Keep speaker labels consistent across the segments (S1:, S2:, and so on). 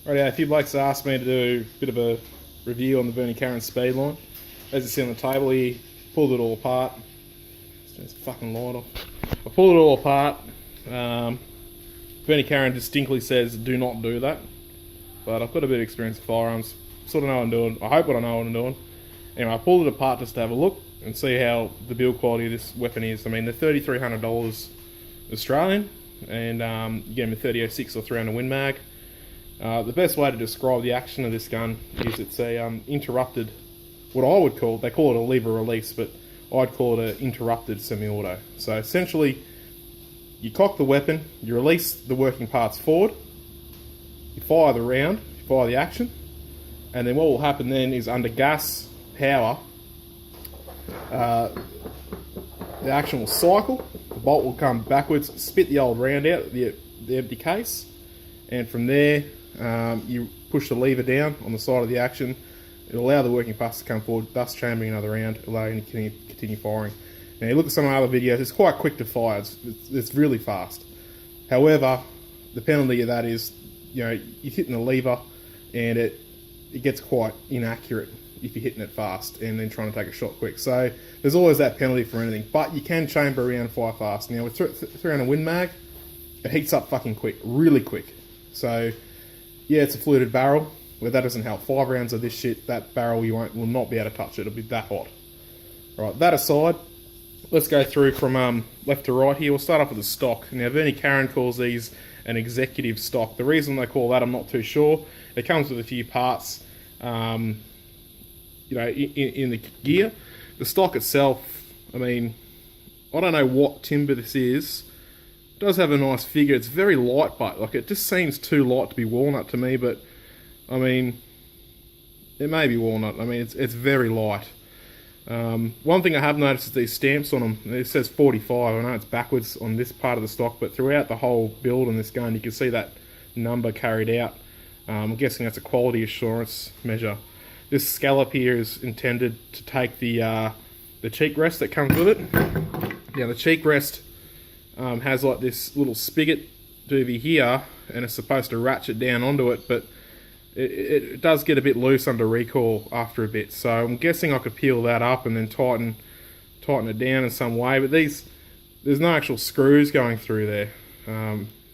S1: Right, a few blokes asked me to do a bit of a review on the Verney Carron Speedline. As you see on the table here, pulled it all apart. Let's turn this fucking light off. I pulled it all apart. Verney Carron distinctly says do not do that. But I've got a bit of experience with firearms. Sort of know what I'm doing. I hope I know what I'm doing. Anyway, I pulled it apart just to have a look and see how the build quality of this weapon is. I mean, they're $3,300 Australian, and you get them with 30-06 or 300 Win Mag. The best way to describe the action of this gun is it's a interrupted, what I would call, they call it a lever release, but I'd call it an interrupted semi-auto. So essentially, you cock the weapon, you release the working parts forward, you fire the round, you fire the action, and then what will happen then is under gas power, the action will cycle, the bolt will come backwards, spit the old round out, the empty case, and from there you push the lever down on the side of the action. It'll allow the working parts to come forward, thus chambering another round, allowing you to continue firing. Now you look at some of the other videos, it's quite quick to fire, it's really fast. However, the penalty of that is, you know, you're hitting the lever and it gets quite inaccurate if you're hitting it fast and then trying to take a shot quick. So there's always that penalty for anything, but you can chamber around and fire fast. Now with 300 Win Mag, it heats up fucking quick, really quick. So yeah, it's a fluted barrel, but that doesn't help. 5 rounds of this shit, that barrel will not be able to touch it. It'll be that hot. Right, that aside, let's go through from left to right here. We'll start off with the stock. Now Verney Carron calls these an executive stock. The reason they call that, I'm not too sure. It comes with a few parts, you know, in the gear. The stock itself, I mean, I don't know what timber this is. It does have a nice figure. It's very light, but like it just seems too light to be walnut to me. But I mean, it may be walnut. I mean, it's very light. One thing I have noticed is these stamps on them. It says 45. I know it's backwards on this part of the stock, but throughout the whole build on this gun, you can see that number carried out. I'm guessing that's a quality assurance measure. This scallop here is intended to take the cheek rest that comes with it. Now the cheek rest has like this little spigot doobie here, and it's supposed to ratchet down onto it, but it does get a bit loose under recoil after a bit. So I'm guessing I could peel that up and then tighten it down in some way. But there's no actual screws going through there.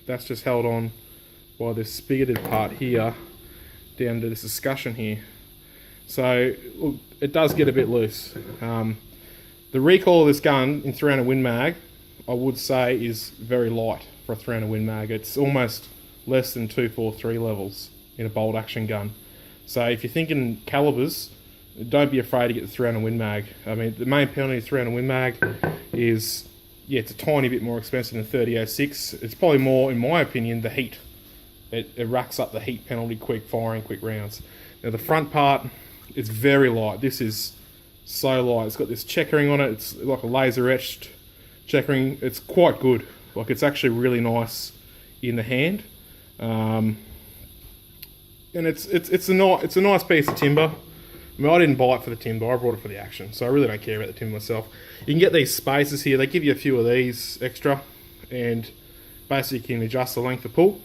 S1: That's just held on by this spigoted part here down to this escutcheon here. So it does get a bit loose. The recoil of this gun in 300 Win Mag, I would say, is very light for a 300 Win Mag. It's almost less than 243 levels in a bolt action gun. So if you're thinking calibers, don't be afraid to get the 300 Win Mag. I mean, the main penalty of 300 Win Mag is, yeah, it's a tiny bit more expensive than 30-06. It's probably more, in my opinion, the heat. It racks up the heat penalty, quick firing, quick rounds. Now the front part, it's very light. This is so light. It's got this checkering on it. It's like a laser etched checkering. It's quite good. Like, it's actually really nice in the hand. And it's a nice piece of timber. I mean, I didn't buy it for the timber. I bought it for the action. So I really don't care about the timber myself. You can get these spacers here. They give you a few of these extra, and basically you can adjust the length of pull.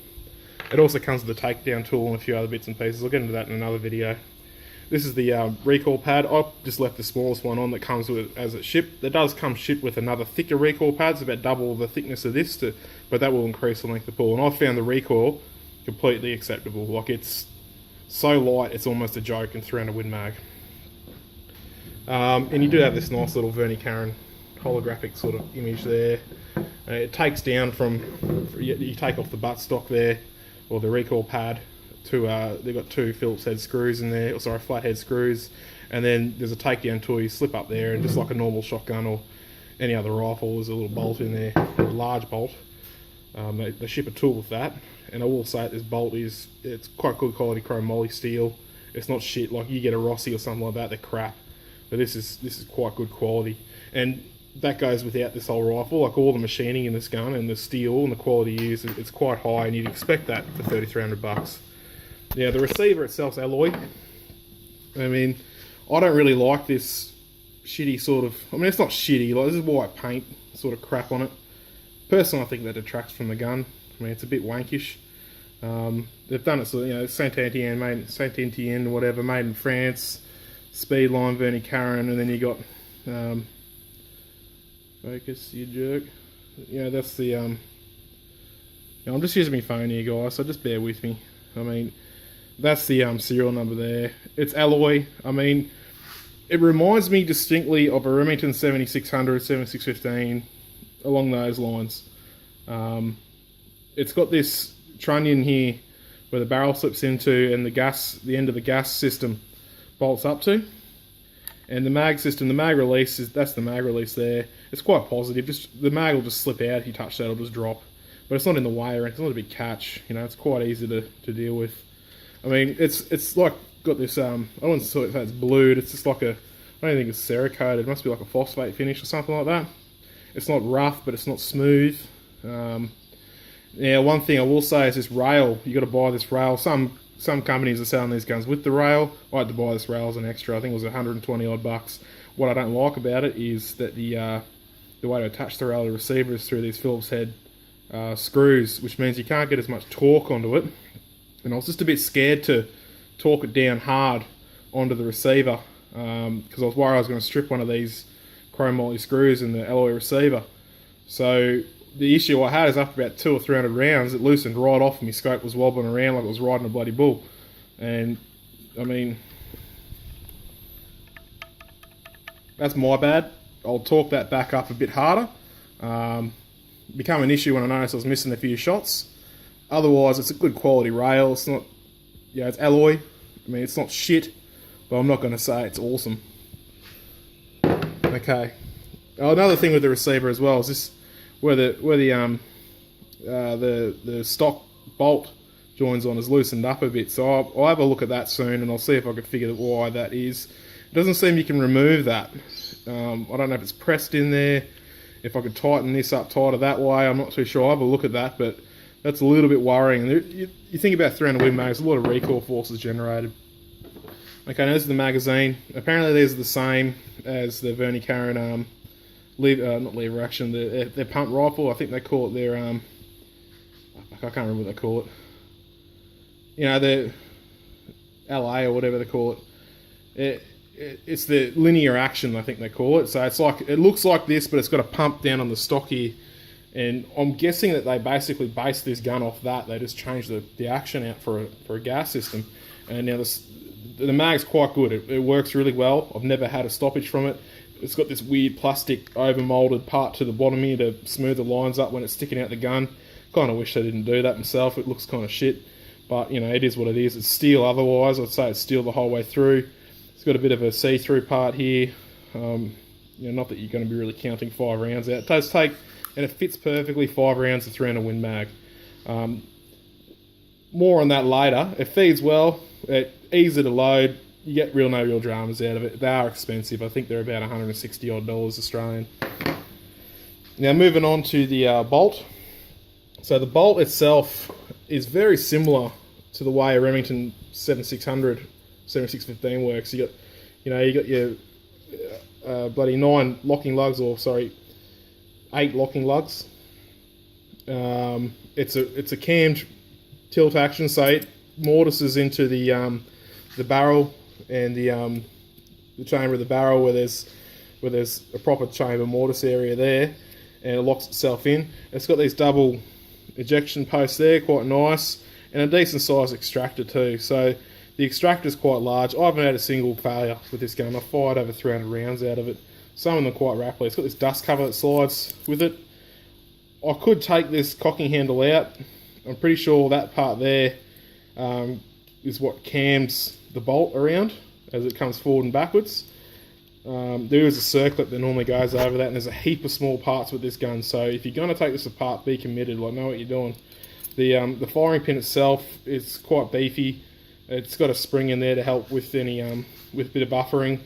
S1: It also comes with a takedown tool and a few other bits and pieces. I'll get into that in another video. This is the recoil pad. I've just left the smallest one on that comes with it as it's shipped. There does come shipped with another thicker recoil pad. It's about double the thickness of this, but that will increase the length of pull. And I've found the recoil completely acceptable. Like, it's so light, it's almost a joke in 300 Win Mag. And you do have this nice little Verney Carron holographic sort of image there. It takes down from, you take off the buttstock there, or the recoil pad, to they've got 2 Phillips head screws in there, or sorry, flat head screws, and then there's a takedown tool. You slip up there, and just like a normal shotgun or any other rifle, there's a little bolt in there, a large bolt. They ship a tool with that, and I will say that this bolt it's quite good quality chrome moly steel. It's not shit like you get a Rossi or something like that. They're crap, but this is quite good quality, and that goes without this whole rifle. Like, all the machining in this gun and the steel and the quality used, it's quite high, and you'd expect that for $3,300. Now the receiver itself's alloy. I mean, I don't really like this shitty sort of, I mean, it's not shitty, like, this is white paint sort of crap on it. Personally, I think that detracts from the gun. I mean, it's a bit wankish. They've done it, so Saint-Étienne, whatever, made in France, Speedline, Verney Carron, and then you got focus, you jerk. That's the I'm just using my phone here, guys, so just bear with me. I mean, that's the serial number there. It's alloy. I mean, it reminds me distinctly of a Remington 7600, 7615, along those lines. It's got this trunnion here where the barrel slips into and the end of the gas system bolts up to. And the mag system, the mag release, that's the mag release there. It's quite positive. The mag will just slip out if you touch that, it'll just drop. But it's not in the way or anything, it's not a big catch. It's quite easy to deal with. I mean, it's like, got this, I wouldn't say it's blued, it's just like I don't think it's Cerakoted, it must be like a phosphate finish or something like that. It's not rough, but it's not smooth. One thing I will say is this rail, you got to buy this rail. Some companies are selling these guns with the rail. I had to buy this rail as an extra. I think it was 120 odd bucks. What I don't like about it is that the way to attach the rail to the receiver is through these Phillips head screws, which means you can't get as much torque onto it. And I was just a bit scared to torque it down hard onto the receiver because I was worried I was going to strip one of these chrome moly screws in the alloy receiver. So the issue I had is after about 200 or 300 rounds, it loosened right off and my scope was wobbling around like it was riding a bloody bull. And, I mean, that's my bad. I'll torque that back up a bit harder. Become an issue when I noticed I was missing a few shots. Otherwise, it's a good quality rail. It's not, it's alloy. I mean, it's not shit, but I'm not going to say it's awesome. Okay. Another thing with the receiver as well is this, where the stock bolt joins on is loosened up a bit. So I'll have a look at that soon, and I'll see if I can figure out why that is. It doesn't seem you can remove that. I don't know if it's pressed in there. If I could tighten this up tighter that way, I'm not too sure. I'll have a look at that, but that's a little bit worrying. You think about 300 Win mags, a lot of recoil forces generated. Okay, now this is the magazine. Apparently these are the same as the Verney Carron not lever action, their pump rifle. I think they call it their I can't remember what they call it. Their LA or whatever they call it. It's the linear action, I think they call it. So it's like, it looks like this, but it's got a pump down on the stock here. And I'm guessing that they basically based this gun off that. They just changed the action out for a gas system. And now the mag's quite good. It works really well. I've never had a stoppage from it. It's got this weird plastic over-moulded part to the bottom here to smooth the lines up when it's sticking out the gun. Kind of wish they didn't do that myself. It looks kind of shit. But, it is what it is. It's steel otherwise. I'd say it's steel the whole way through. It's got a bit of a see-through part here. Not that you're going to be really counting 5 rounds out. It does take, and it fits perfectly, 5 rounds of 300 Win mag. More on that later. It feeds well. It's easy to load. You get no real dramas out of it. They are expensive. I think they're about $160 odd Australian. Now moving on to the bolt. So the bolt itself is very similar to the way a Remington 7600, 7615 works. You got your bloody 9 locking lugs, or sorry, 8 locking lugs. It's a cammed tilt action, so it mortises into the barrel and the chamber of the barrel where there's a proper chamber mortise area there, and it locks itself in. It's got these double ejection posts there, quite nice, and a decent size extractor too. So the extractor is quite large. I haven't had a single failure with this gun. I've fired over 300 rounds out of it. Some of them quite rapidly. It's got this dust cover that slides with it. I could take this cocking handle out. I'm pretty sure that part there is what cams the bolt around as it comes forward and backwards. There is a circlip that normally goes over that, and there's a heap of small parts with this gun, so if you're going to take this apart, be committed, know what you're doing. The firing pin itself is quite beefy. It's got a spring in there to help with any with a bit of buffering.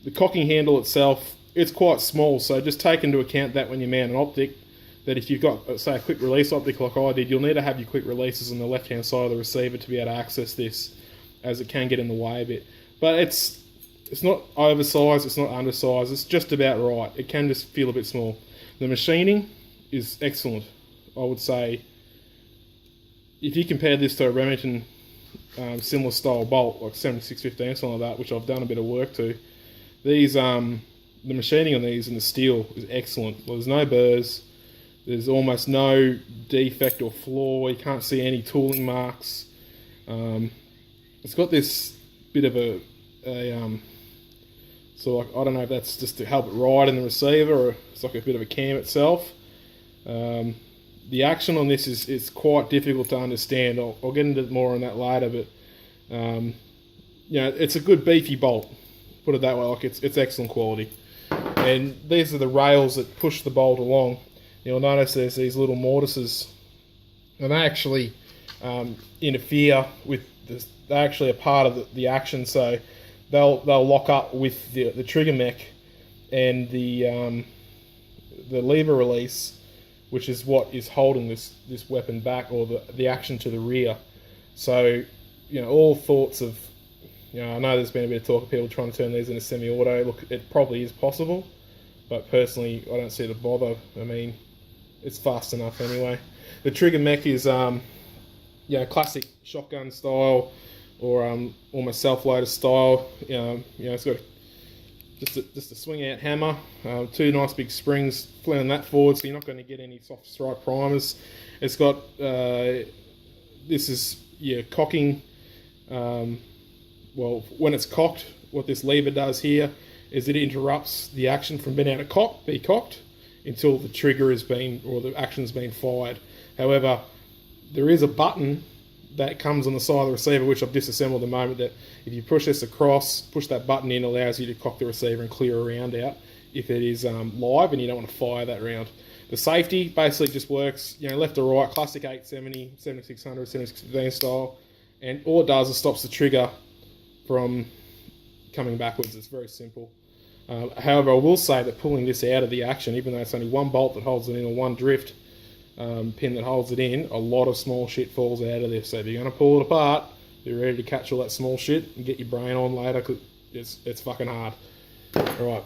S1: The cocking handle itself, it's quite small, so just take into account that when you mount an optic, that if you've got, say, a quick release optic like I did, you'll need to have your quick releases on the left hand side of the receiver to be able to access this, as it can get in the way a bit. But it's not oversized, it's not undersized, it's just about right. It can just feel a bit small. The machining is excellent. I would say if you compare this to a Remington similar style bolt, like 7615, something like that, which I've done a bit of work to, these the machining on these and the steel is excellent. Well, there's no burrs, there's almost no defect or flaw, you can't see any tooling marks. It's got this bit of a so like, I don't know if that's just to help it ride in the receiver, or it's like a bit of a cam itself. The action on this is quite difficult to understand. I'll get into more on that later, but you know, it's a good beefy bolt, put it that way. Like, it's excellent quality. And these are the rails that push the bolt along. You'll notice there's these little mortises, and they actually interfere with this. They're actually a part of the action, so they'll lock up with the trigger mech and the lever release, which is what is holding this weapon back, or the action to the rear. So, you know, all thoughts of, you know, I know there's been a bit of talk of people trying to turn these into semi-auto. Look, it probably is possible, but personally, I don't see the bother. I mean, it's fast enough anyway. The trigger mech is, you know, classic shotgun style, or almost self-loader style. You know, it's got just a swing-out hammer, two nice big springs flanning that forward, so you're not going to get any soft strike primers. It's got this is cocking. Well, when it's cocked, what this lever does here is it interrupts the action from being able to be cocked until the trigger has been, or the action's been fired. However, there is a button that comes on the side of the receiver, which I've disassembled at the moment, that if you push this across, push that button in, allows you to cock the receiver and clear a round out if it is live and you don't want to fire that round. The safety basically just works, you know, left to right, classic 870, 7600, 7615 style, and all it does is stops the trigger from coming backwards. It's very simple. However, I will say that pulling this out of the action, even though it's only one bolt that holds it in, or one drift pin that holds it in, a lot of small shit falls out of this. So if you're going to pull it apart, be ready to catch all that small shit and get your brain on later, because it's fucking hard. Alright,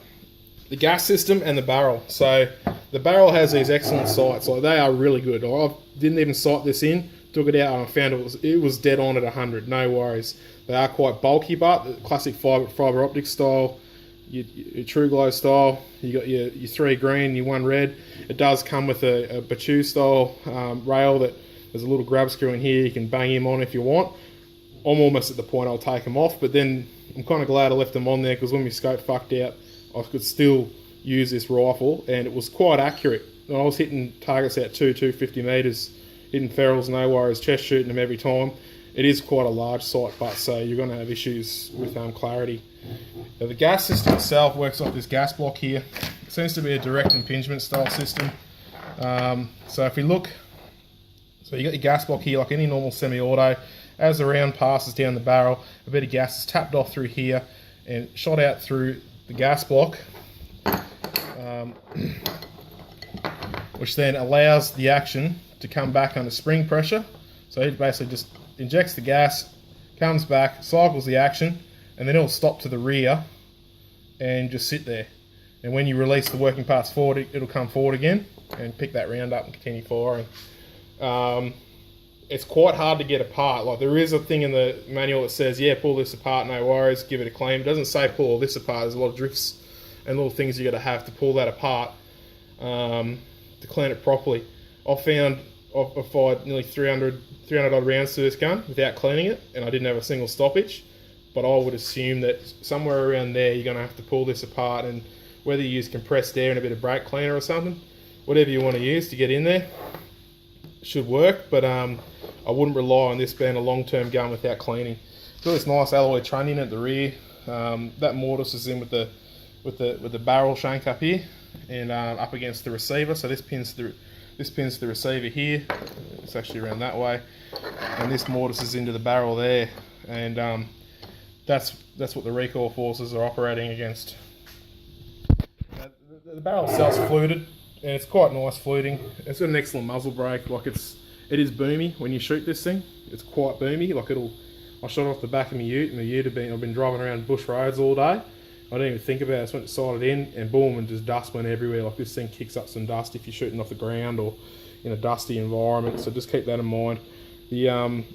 S1: the gas system and the barrel. So the barrel has these excellent sights. Like, they are really good. I didn't even sight this in, took it out and I found it was dead on at 100, no worries. They are quite bulky, but the classic fibre optic style, your True Glow style, you got your 3 green, your 1 red. It does come with a Batu style rail that there's a little grab screw in here, you can bang him on if you want. I'm almost at the point I'll take them off, but then I'm kind of glad I left them on there, because when my scope fucked out, I could still use this rifle, and it was quite accurate. I was hitting targets out 250 metres, hitting ferals, no worries, chest shooting them every time. It is quite a large sight, but so you're going to have issues with clarity. Now, the gas system itself works off this gas block here. It seems to be a direct impingement style system. So if we look, so you got your gas block here, like any normal semi-auto. As the round passes down the barrel, a bit of gas is tapped off through here and shot out through the gas block, which then allows the action to come back under spring pressure. So it basically just injects the gas, comes back, cycles the action, and then it'll stop to the rear and just sit there. And when you release the working parts forward, it'll come forward again and pick that round up and continue firing. It's quite hard to get apart. Like, there is a thing in the manual that says, yeah, pull this apart, no worries, give it a clean. It doesn't say pull all this apart. There's a lot of drifts and little things you got to have to pull that apart to clean it properly. I've fired nearly 300 odd rounds to this gun without cleaning it, and I didn't have a single stoppage. But I would assume that somewhere around there you're going to have to pull this apart, and whether you use compressed air and a bit of brake cleaner or something, whatever you want to use to get in there, should work. But I wouldn't rely on this being a long-term gun without cleaning. It's got this nice alloy trunnion at the rear. That mortise is in with the barrel shank up here and up against the receiver. So this pins the receiver here. It's actually around that way, and this mortise is into the barrel there, and that's what the recoil forces are operating against. The barrel itself's fluted, and it's quite nice fluting. It's got an excellent muzzle brake. Like, it is boomy when you shoot this thing. It's quite boomy. Like, I shot off the back of my ute, and the ute I've been driving around bush roads all day. I didn't even think about it. I just went to sight it in, and boom, and just dust went everywhere. Like, this thing kicks up some dust if you're shooting off the ground or in a dusty environment, so just keep that in mind. The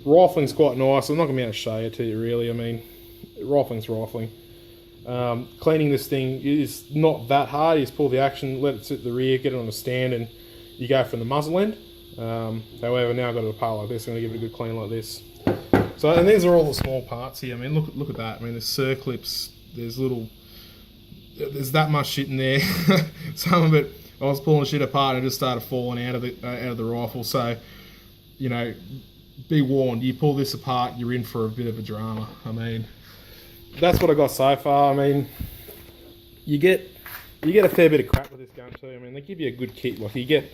S1: rifling's quite nice. I'm not going to be able to show it to you really. I mean, rifling's rifling. Cleaning this thing is not that hard. You just pull the action, let it sit at the rear, get it on a stand, and you go from the muzzle end. However, now I've got a part like this, I'm going to give it a good clean like this. So, and these are all the small parts here. I mean, look at that. I mean, there's circlips, there's that much shit in there. Some of it, I was pulling shit apart and it just started falling out of the rifle. So, you know, be warned. You pull this apart, you're in for a bit of a drama. I mean, that's what I got so far. I mean, you get a fair bit of crap with this gun too. I mean, they give you a good kit. Like, you get,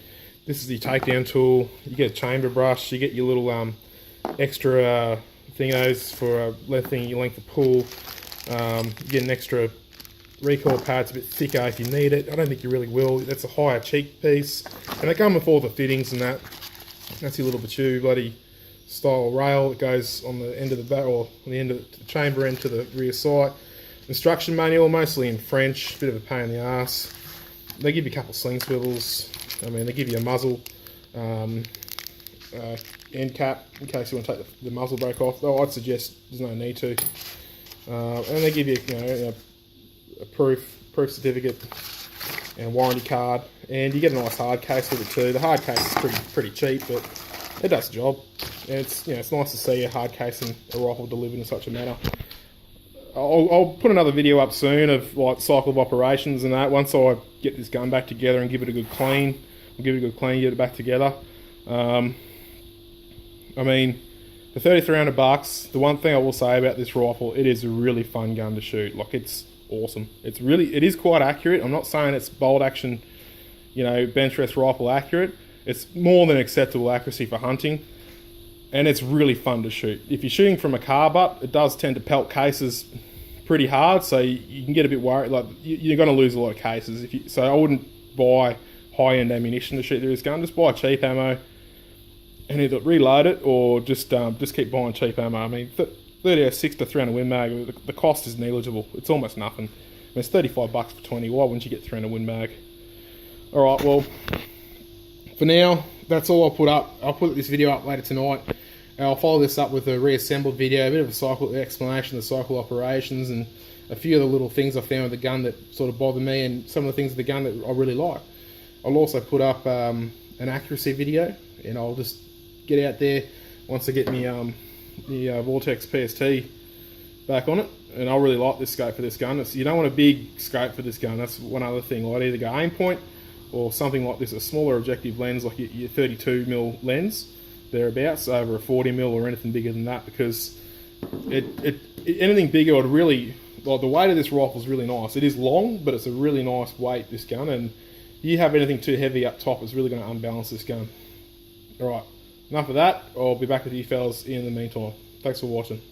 S1: this is your takedown tool. You get a chamber brush. You get your little extra thingos for lengthening your length of pull. You get an extra recoil pad. It's a bit thicker if you need it. I don't think you really will. That's a higher cheek piece, and they come with all the fittings and that. That's your little Batu bloody style rail that goes on the end of the barrel, or on the end of the chamber end to the rear sight. Instruction manual, mostly in French, bit of a pain in the ass. They give you a couple of sling swivels. I mean, they give you a muzzle end cap in case you want to take the muzzle brake off. Though I'd suggest there's no need to. And they give you, a proof certificate and a warranty card, and you get a nice hard case with it too. The hard case is pretty cheap, but it does the job. And it's it's nice to see a hard case and a rifle delivered in such a manner. I'll put another video up soon of like cycle of operations and that. Once I get this gun back together and give it a good clean, get it back together. I mean, for $3,300, the one thing I will say about this rifle, it is a really fun gun to shoot. Like, it's awesome. It is quite accurate. I'm not saying it's bolt action, bench rest rifle accurate. It's more than acceptable accuracy for hunting, and it's really fun to shoot. If you're shooting from a car butt, it does tend to pelt cases pretty hard, so you can get a bit worried. Like, you're going to lose a lot of cases. So I wouldn't buy high-end ammunition to shoot through this gun. Just buy cheap ammo and either reload it or just keep buying cheap ammo. I mean, 30-06 to 300 Win Mag, the cost is negligible. It's almost nothing. I mean, it's $35 for 20. Why wouldn't you get 300 Win Mag? All right, well, for now, that's all I'll put up. I'll put this video up later tonight. I'll follow this up with a reassembled video, a bit of a cycle explanation of the cycle operations, and a few of the little things I found with the gun that sort of bother me, and some of the things with the gun that I really like. I'll also put up an accuracy video, and I'll just get out there once I get the Vortex PST back on it. And I really like this scope for this gun. You don't want a big scope for this gun. That's one other thing. I'd either go aim point or something like this, a smaller objective lens, like your 32mm lens, thereabouts, over a 40mm or anything bigger than that, because anything bigger would really, like, the weight of this rifle is really nice. It is long, but it's a really nice weight, this gun, and if you have anything too heavy up top, it's really going to unbalance this gun. Alright, enough of that. I'll be back with you fellas in the meantime. Thanks for watching.